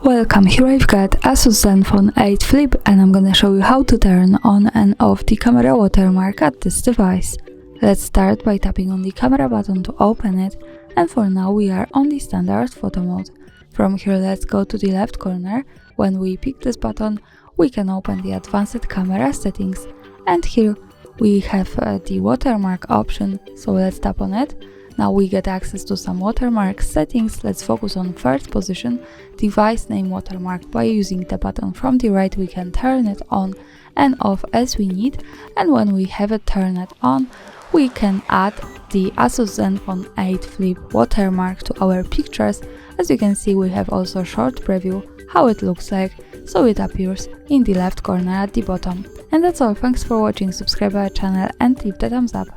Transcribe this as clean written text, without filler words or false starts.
Welcome, here I've got ASUS ZenFone 8 Flip and I'm gonna show you how to turn on and off the camera watermark at this device. Let's start by tapping on the camera button to open it, and for now we are on the standard photo mode. From here let's go to the left corner. When we pick this button we can open the advanced camera settings, and here we have the watermark option, so let's tap on it. Now we get access to some watermark settings. Let's focus on first position, device name watermark. By using the button from the right we can turn it on and off as we need, and when we have it turned on we can add the ASUS ZenFone 8 Flip watermark to our pictures. As you can see we have also a short preview how it looks like, so it appears in the left corner at the bottom. And that's all, thanks for watching, subscribe our channel and leave the thumbs up.